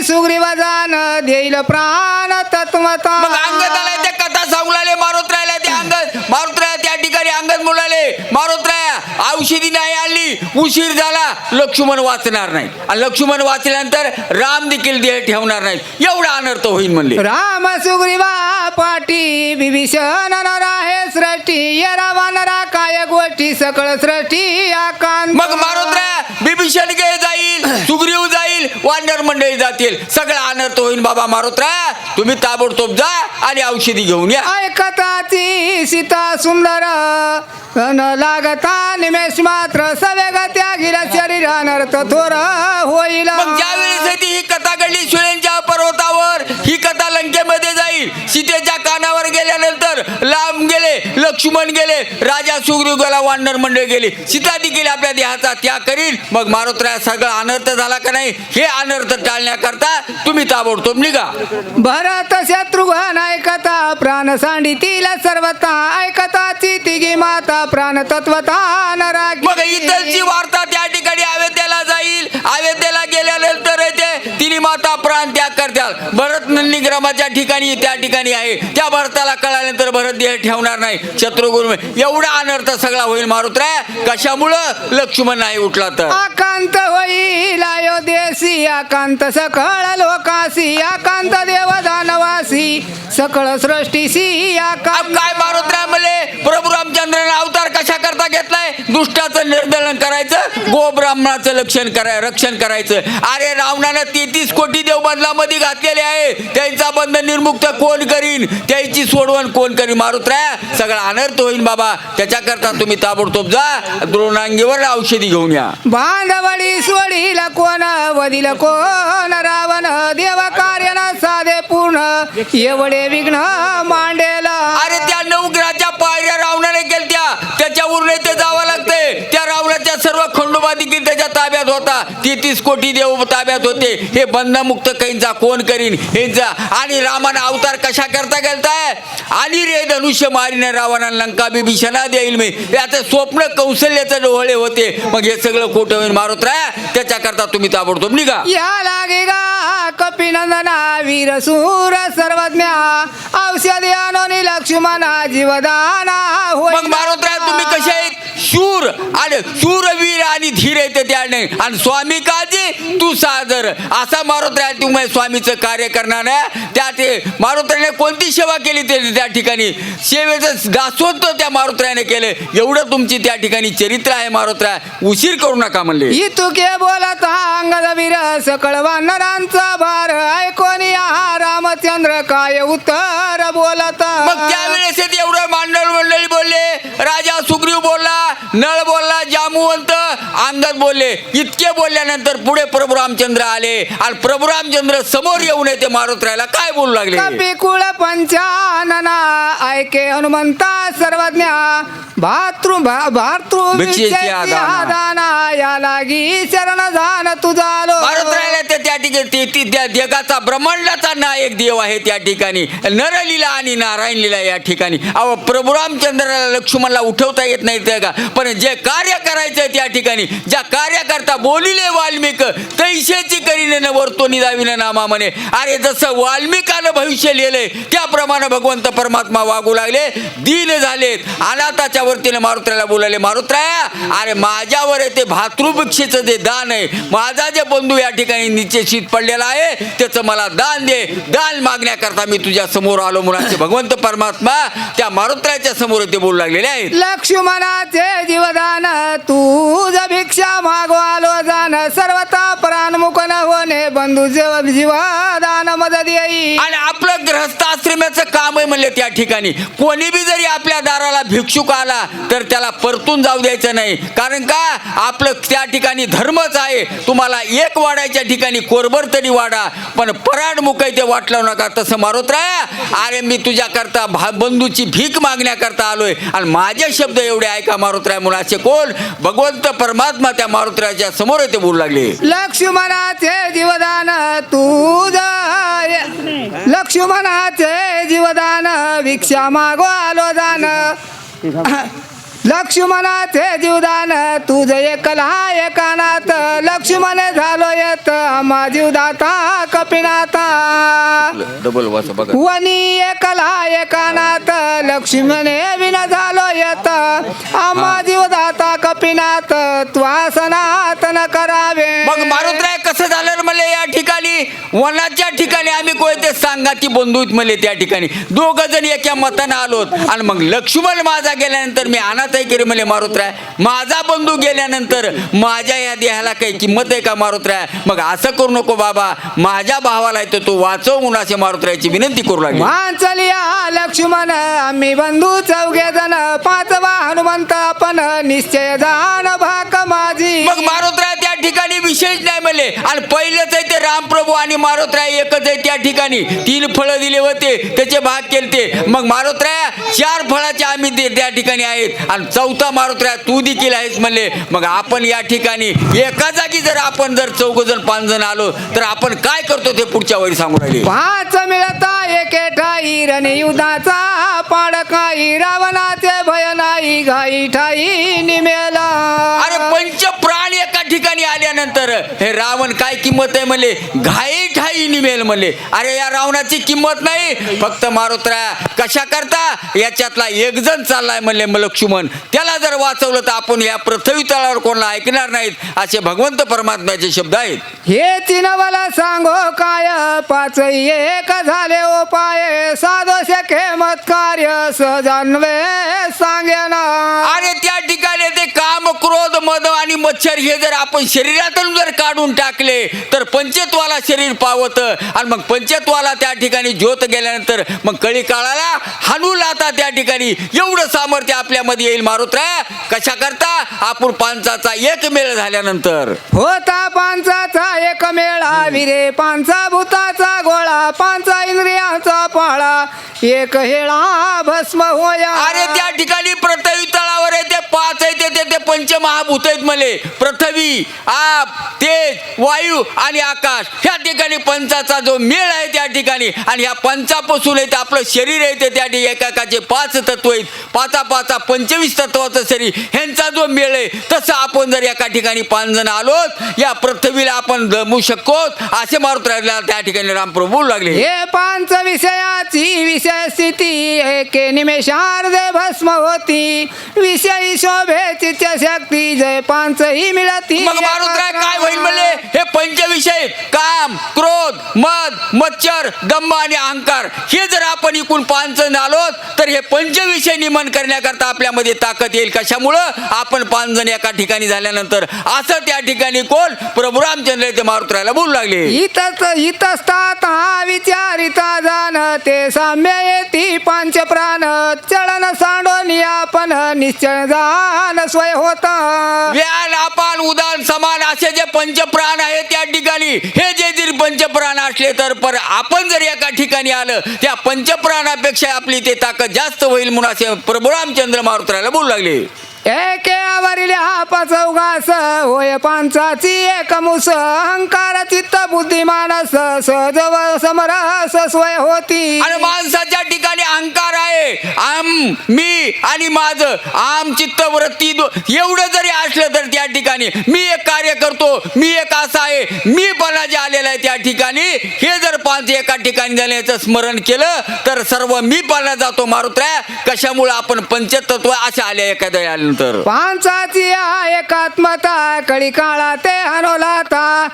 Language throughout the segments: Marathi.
सुग्रीव जाण देईल प्राण तत्वता. मग अंगदाला त्या कथा सांगू लागले मारुतरायला. ते अंगद मारुतराया त्या ठिकाणी अंगद बोलाले, मारुतराया औषधी नाही आणली, उशीर झाला, लक्ष्मण वाचणार नाही. आणि लक्ष्मण वाचल्यानंतर राम देखील देह ठेवणार नाही, एवढा अनर्थ होईल म्हणले. राम सुग्रीवा पाठी विभीषण आहे सृष्टी ये रावणरा काय गोष्टी सकळ सृष्टी आकांत. मग मारुतराया बिभीषण जाईल, सुग्रीव जाईल, वानर मंडळी जातील, सगळा अनर्थ होईल. बाबा मारुतराया तुम्ही ताबडतोब जा आणि औषधी घेऊन या. ऐकताची सीता सुंदर न लागता निमेष मात्र सवेग त्यागिला शरीर अनर्थ थोर होईल. मग ज्या वेळेस ही कथा घडली शिळेंच्या पर्वतावर, ही कथा लंकेमध्ये जाईल. सीतेच्या कानावर गेल्यानंतर लांब गेले, लक्ष्मण गेले, राजा सुग्रीव गेला, वानर मंडळ गेली, सीता देखील आपल्या देहाचा त्याग करील. मग मारुतराया सगळा अनर्थ झाला का नाही, हे अनर्थ टाळण्याकरता तुम्ही ताबडतोब निघा. भरत शत्रुघ्न ऐकता प्राण सांडितील सर्वता ऐकताची तिघी माता प्राण तत्वता नरागी. मग इतरची वार्ता त्या ठिकाणी अयोध्येला जाईल. अयोध्येला गेल्यानंतर ते तिन्ही माता प्राण त्याग करतात. भरत नंदीग्रामाच्या ठिकाणी त्या ठिकाणी आहे. त्या भरताला कळाल्यानंतर भरत देह ठेवणार नाही. शत्रुघ्न एवढा अनर्थ सगळा होईल. मारुतराया कशामुळं लक्ष्मण नाही उठला तर आकांत होईल अयोध्येसी आकांत सकळ लोकासी आकांत देव दानवासी सकळ सृष्टीसी आकांत. काय मारुतराया म्हणले प्रभू रामचंद्राने अवतार कशा करता घेतलाय, दुष्टाचं निर्दलन करायचं, गो ब्राह्मणाचं रक्षण करायचं. अरे रावणानं 33 कोटी देव बंधनामध्ये घातलेले आहे, त्यांचा बंध निर्मुक्त कोण करीन, त्याची सोडवण कोण करीन. मारुतराया सगळा अनर्थ होईल बाबा, त्याच्याकरता तुम्ही ताबडतोब जा, द्रोणांगीवर औषधी घेऊन या. बांधवडी सोडील कोण वदिल कोण रावण देव कार्य न साधे पूर्ण एवढे विघ्न मांडेल. अरे त्या 9 ग्रहाच्या पायऱ्या रावणाने केलत्या, त्याच्यावरून ते जावं लागतंय. त्या रावणाच्या सर्व खंडोबा देखील त्याच्या ताब्यात होता, 33 कोटी देव ताब्यात होते. हे बंधमुक्त कैंचा कोण करीन हेंचा. आणि रामानं अवतार कशा करता गेलताय, आणि रे धनुष्य मारीने रावणाला लंका बिभीषणा देईल मी, याचं स्वप्न कौशल्याचे डोळे होते. मग हे सगळं खोटं होईल. मारुतराया त्याच्याकरता तुम्ही ताबडतोब निघा. या लागे गा कपिनंदना वीर सूर सर्वज्ञा औषधी आणोनी लक्ष्मणा जीवदाना होईल. मग मारुतराया तुम्ही कसे आहेत, शूर आणि शूरवीर आणि धीर येते त्याने, आणि स्वामी काजी तू सादर असा मारुतराया तुम्ही स्वामीचं कार्य करणार आहे. त्या ते मारुतरायाने कोणती सेवा केली त्या ठिकाणी, सेवेचं दासोत्व त्या मारुतरायाने केले. एवढं तुमची त्या ठिकाणी चरित्र आहे. मारुतराया उशीर करू नका म्हणले. इतुके बोलत अंगद वीर सकळ वानरांचा भार ऐकोनी रामचंद्र काय उत्तर बोलत. मग त्यावेळेस एवढं मंडळी बोलले, राजा सुग्रीव बोलला, नळ बोलला, जांबुवंत अंगद बोलले. इतके बोलल्यानंतर पुढे प्रभू रामचंद्र आले, आणि प्रभू रामचंद्र समोर येऊन ते मारुतरायाला काय बोलू लागले. कपिकुळ पंचानना ऐके हनुमंता सर्वज्ञा भातृ भिक्षेची दाना या लागी शरण जाण तुझा लो. मारुतरायाला त्या ठिकाणी त्या जगाचा ब्रह्मांडाचा नायक देव आहे. त्या ठिकाणी नरलीला आणि नारायण लीला या ठिकाणी अहो प्रभू रामचंद्राला लक्ष्मणला उठवता येत नाही का, पण जे कार्य करायचं त्या ठिकाणी ज्या कार्यकर्ता बोलिले वाल्मिक तैसेची करीने न वर्तो निदाविन नामा म्हणे. अरे जसं वाल्मिकानं भविष्य लिहिलंय त्याप्रमाणे भगवंत परमात्मा वागू लागले, दीन झालेत. अनाथाच्या वरतीने मारुतरायाला बोलाले, मारुतराया अरे माझ्यावर ते भातृभिक्षेचं जे दान आहे, माझा जे बंधू या ठिकाणी निश्चित पडलेला आहे त्याचं मला दान दे. दान मागण्याकरता मी तुझ्या समोर आलो. मुलाचे भगवंत परमात्मा त्या मारुतरायाच्या समोर ते बोलू लागलेले आहेत. लक्ष्मणाचे जीवदान तुझ भिक्षा मागो आलो जाण सर्वता प्राणमुख न होणे बंधू जीवदान मदत येई. आणि आपलं गृहस्थाश्रमाचं काम आहे म्हणले. त्या ठिकाणी कोणी बी जरी आपल्या दाराला भिक्षुक आला तर त्याला परतून जाऊ द्यायचं नाही. कारण का आपलं त्या ठिकाणी धर्मच आहे. तुम्हाला एक वाडायच्या ठिकाणी कोरभर तरी वाडा, पण पराड मुकय ते वाटलं नका. तसं मारुतराया अरे मी तुझ्या करता बंधूची भीक मागण्याकरता आलोय, आणि माझे शब्द एवढे ऐका मारुतराया. मुलाचे कोण भगवंत परमात्मा त्या मारुतरायाच्या समोर ते बोलू लागले. लक्ष्मणाचे जीवदान तुझ लक्ष्मणाचे जीवदान भिक्षा मागो आलो जाण लक्ष्मणाचे जीवदान तुझ एकला एकानात लक्ष्मण झालो येत आम्हा जीवदाता कपिनाथा डबल वाचा बघा. वनी एकला एकानात लक्ष्मणे विन झालो येत आम्हा जीवदाता कपिनाथ त्वा सनातन करावे. मग मारुतराय कसं झालं म्हणले या ठिकाणी वनाच्या ठिकाणी आम्ही कोणते सांगाती बंधूत म्हणले त्या ठिकाणी दोघ जण एका मतानं आलोत आणि मग लक्ष्मण माझा गेल्यानंतर मी अनाथही केली म्हणले मारुतराय. माझा बंधू गेल्यानंतर माझ्या या देहाला काही किंमत आहे का मारुतराय? मग असं करू नको बाबा, माझ्या भावाला येतो तो वाचव म्हणून असे मारुतरायाची विनंती करू लागली. वांचलिया लक्ष्मण आम्ही बंधू चौघे जण पाचवा हनुमंत आपण निश्चय जाण भाक माझी. मग मारुतराय त्या ठिकाणी विशेष नाही म्हणले आणि पहिलंच आहे ते रामप्रभू आणि मारुतराय एकच आहे त्या ठिकाणी 3 फळं दिले होते त्याचे भाग केलते. मग मारुतराय 4 फळाचे आम्ही त्या ठिकाणी आहेत आणि 4था मारुतराय तू देखील आहेस म्हणले. मग आपण या ठिकाणी एका जागी जर आपण जर 4 जण 5 जण आलो तर आपण काय करतो ते पुढच्या वेळी सांगू राहिले. 5 मिळता एके ठाई रणयुद्धाचा पाड काही रावणाचे भय नाही घाई ठाई निमेला. अरे पंच प्राण एका ठिकाणी आल्यानंतर हे रावण काय किंमत आहे म्हणले घाई ठाई निमेल म्हणले. अरे या रावणाची किंमत नाही फक्त मारुतराय कशा करता याच्यातला एक जण चाललाय म्हणले लक्ष्मण त्याला जर वाचवलं तर आपण या पृथ्वी तळावर कोणाला ऐकणार नाहीत असे भगवंत परमात्म्याचे शब्द आहेत. हे चिनवला सांगो काय 5 एक झाले उपाय साधो शके मत कार्य सहजान्वे सांगे ना. अरे त्या ठिकाणी ते काम क्रोध मद आणि मच्छर हे जर आपण शरीरातून जर काढून टाकले तर पंचत्वाला शरीर पावतं आणि मग पंचत्वाला त्या ठिकाणी ज्योत गेल्यानंतर मग कळी काळाला हाणू लाता त्या ठिकाणी एवढं सामर्थ्य आपल्यामध्ये येईल मारुतराय. कशा करता आपण 5चा एक मेळ झाल्यानंतर होता 5चा एक मेळा विरे 5 भूताचा गोळा 5 इंद्रियांचा पाळा एक हेळा भस्म होया. अरे त्या ठिकाणी पृथ्वी तळावर आहे ते 5 आहे ते पंचमहाभूत आहेत मले पृथ्वी आप तेज वायू आणि आकाश ह्या ठिकाणी 5चा जो मेळ आहे त्या ठिकाणी आणि ह्या 5पासून आहे ते आपलं शरीर आहे ते त्या ठिकाणी एकाचे 5 तत्व आहेत 5 25 तत्वाचं शरीर ह्यांचा जो मेळ आहे तसं आपण जर एका ठिकाणी 5 जण आलोत या पृथ्वीला आपण जमू शकतो असे मारुतरायाला त्या ठिकाणी रामप्रभू बोलू लागले. हे 5 विषयाची विषय स्थिती एके निमेषार्धे भस्म होती विषयी शोभेची शक्ती जय 5 ही मिळती. मग मारुतराय काय होईल म्हणले हे पंचविषय काम क्रोध मद मच्छर दंभ आणि अहंकार हे जर आपण इकून 5 जण आलोत तर हे पंचविषय निमन करण्याकरता आपल्यामध्ये ताकद येईल. कशामुळं आपण 5 जण एका ठिकाणी झाल्यानंतर असं त्या ठिकाणी कोण प्रभू रामचंद्र ते मारुतरायाला बोलू लागले. इतस्तात हा विचारिता जाण ते साम्य येती 5 प्राण चलन सांडोनी आपण निश्चय जाण स्वय होता. व्यान अपान उदान समान असे जे पंचप्राण आहेत त्या ठिकाणी हे जे जर पंचप्राण असले तर पर आपण जर एका ठिकाणी आलं त्या पंचप्राणापेक्षा आपली ते ताकद जास्त होईल म्हणून असे प्रभू रामचंद्र मारुतरायाला बोलू लागले. एके आवरिल्या 5 उगास होय 5ची एक मुस अहंकार चित्त बुद्धी मानस सहज समरस स्वय होती. आणि माणसाच्या ठिकाणी अहंकार आहे आम मी आणि माझं आम चित्त वृत्ती एवढं जरी असलं तर त्या ठिकाणी मी एक कार्य करतो मी एक असा आहे मी पणा जे आलेला आहे त्या ठिकाणी हे जर 5 एका ठिकाणी झाल्याचं स्मरण केलं तर सर्व मी पणा जातो मारुतराय. कशामुळे आपण पंचतत्व असे आले एखाद्या आल्यानंतर 5ची एकात्मता कळी काळा ते हनोलाता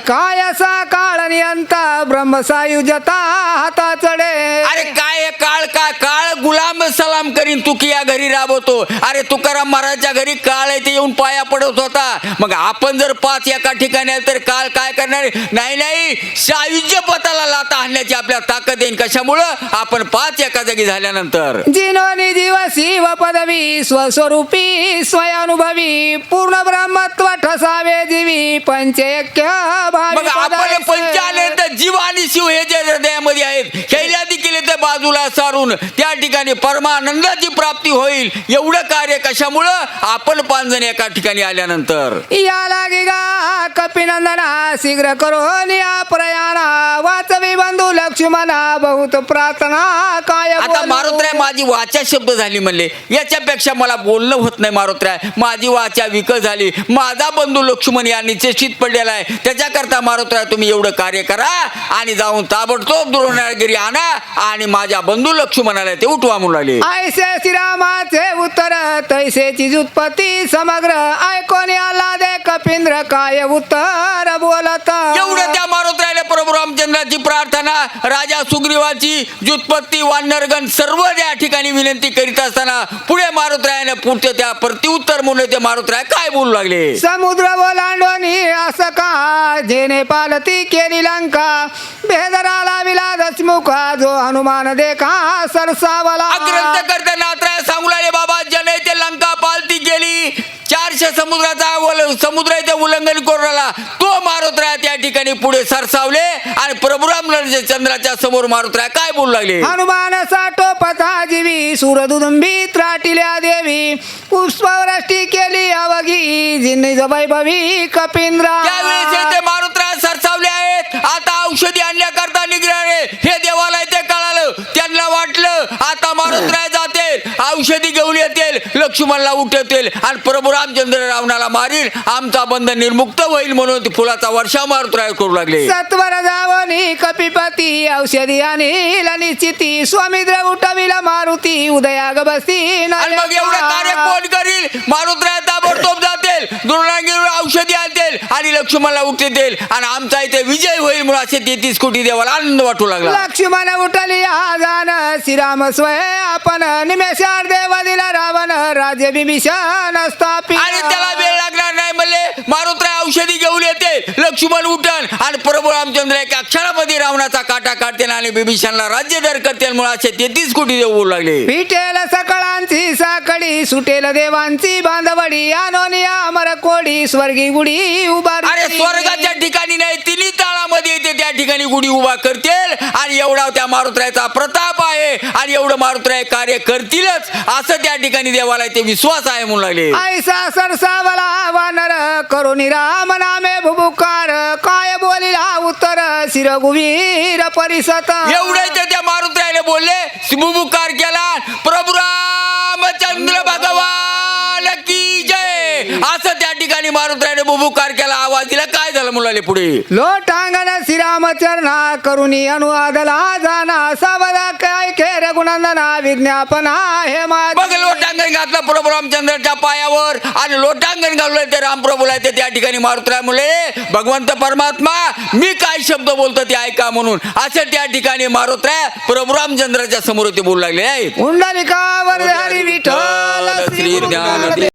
काय असा काळ नियंता ब्रह्मसायुजता हाता चढे. अरे काय हे काळ काय काळ गुलाम सलाम करीन तू या घरी राबवतो. अरे तुकाराम महाराजच्या घरी काळ आहे ते येऊन पाया पडत होता. मग आपण जर 5 एका ठिकाणी आले तर काळ काय करणार नाही सायुज्य पताला लाता आणण्याची आपल्या ताकद येईल. कशामुळं आपण 5 एका जागी झाल्यानंतर जिनोनी जीव शिव पदवी स्वस्वरूपी स्वयनुभवी पूर्ण ब्रह्मत्व ठसावे जीवी पंचैक्य मग आपण पंच आले तर जीव आणि शिव हे जे हृदयामध्ये आहेत ह्याला देखील ते बाजूला सारून त्या ठिकाणी परमानंदाची प्राप्ती होईल. एवढं कार्य कशामुळं आपण 5 जण एका ठिकाणी आल्यानंतर या लागे गा कपिनंदना शीघ्र करो निया प्रयाणा वाचवी बंधू लक्ष्मणा बहुत मारुत प्रार्थना काय आता बोलू? मारुतराय माझी वाचा शब्द झाली म्हणले, याच्यापेक्षा मला बोलणं होत नाही. मारुतराय माझी वाचा विकत झाली. माझा बंधू लक्ष्मण या निश्चित पडलेला आहे. त्याच्याकरता मारुतराय तुम्ही एवढं कार्य करा आणि जाऊन ताबडतोब द्रोणागिरी आणा आणि माझ्या बंधू लक्ष्मणाला ते उठवा म्हणून लागले. ऐसे श्रीरामाचे उत्तर तैसेची उत्पत्ती समग्र ऐकोनी आला दे कपिंद्र काय उत्तर बोलत. एवढं त्या मारुतरायला प्रभू रामचंद्राची प्रार्थना, राजा सुग्रीवाची व्युत्पत्ती, वानरगण सर्व त्या ठिकाणी विनंती करीत असताना पुढे मारुतरायाने पुढचे त्या प्रत्युत्तर म्हणून ते मारुतराय काय बोलू लागले. समुद्र ओलांडोनी असं का जेने पालती केली लंका भेदराला विला दशमुखा जो हनुमान देखा सरसावला. ग्रंथ करते नाथराय सांगू लागले, बाबा जने ते लंका पालती गेली, 400 समुद्राचा समुद्र इथे उल्लंघन करून राहिला, तो मारुतराय त्या ठिकाणी पुढे सरसावले आणि प्रभुराम चंद्राच्या समोर मारुतराय काय बोलू लागले. हनुमान साठोपता जीवी सुरदुदुंबी त्राटिल्या देवी पुष्पवृष्टी केली अवघी जिन्नी वैभवी कपिंद्रा. त्यावेळेस ते मारुतराय सरसावले आहेत. आता औषधी आणण्याकरता निघाले. हे देवाला ते कळालं. त्यांना वाटलं आता मारुतराय जातील, औषधी घेऊन येतील, लक्ष्मणला उठवतील आणि प्रभू रामचंद्र रावणाला मारील, आमचा बंध निर्मुक्त होईल म्हणून फुलाचा वर्षा मारुतराय करू लागले. सत्वर जावनी कपिपती औषधी आणि निश्चिती स्वामिद्र उठविला मारुती उदयाग बसती. आणि मग एवढं कार्य कोण करील. मारुतराय ताबडतोब जातील, द्रोणागिरीवर औषधी आणतील आणि लक्ष्मणला उठतील आणि आमचा इथे विजय होईल म्हणून असे 33 कोटी देवाला आनंद वाटू लागला. लक्ष्मण उठली आजान श्रीराम स्वय आपण निमेषार देव दिला रावण राज्य बिभीषण स्थापित. आणि त्याला वेळ लागणार नाही म्हणले. मारुतराय औषधी घेऊन येते, लक्ष्मण उठण आणि प्रभू रामचंद्र एका क्षणामध्ये रावणाचा काटा काढतील आणि बिभीषणला राज्यधर करतील म्हणून असे 33 कोटी देव बोलू लागले. पिटेल सकळांची साकडी सुटेल देवांची बांधवडी anonia अमर कोडी स्वर्गी गुडी उभार. अरे स्वर्गाच्या ठिकाणी नाही, तिन्ही ताळामध्ये येते त्या ठिकाणी गुढी उभा करतील आणि एवढा त्या मारुतरायाचा प्रताप आहे आणि एवढं मारुतराय कार्य करतीलच असं त्या ठिकाणी देवाला ते विश्वास आहे म्हणून लागले. ऐसा सरसावला वानर करुणी राम नामे भुबुकार काय बोलिला उत्तर शिरगुवीर परिसत. एवढं त्या मारुतरायाने बोलले, शिवबुकार केला, प्रभू रामचंद्र भगवान की जय असं त्या ठिकाणी मारुतरायाने बुबुकार केला, आवाज दिला. काय झालं मुलाले पुढे. लोटांगण श्रीरामचरणा करुणी अनुवादला जाना सावदा काय खेर गुणंदना विज्ञापना हे बघ लोटांगण घातलं प्रभू रामचंद्राच्या पायावर आणि लोटांगण घाललं ते रामप्रभूला. ते त्या ठिकाणी मारुतराय म्हणले, भगवंत परमात्मा मी काय शब्द बोलतो ते ऐका म्हणून असं त्या ठिकाणी मारुतराय प्रभू रामचंद्राच्या समोर ते बोलू लागले आहेत. पुंडलिकावर हरी विठ्ठल श्री ज्ञानदेव.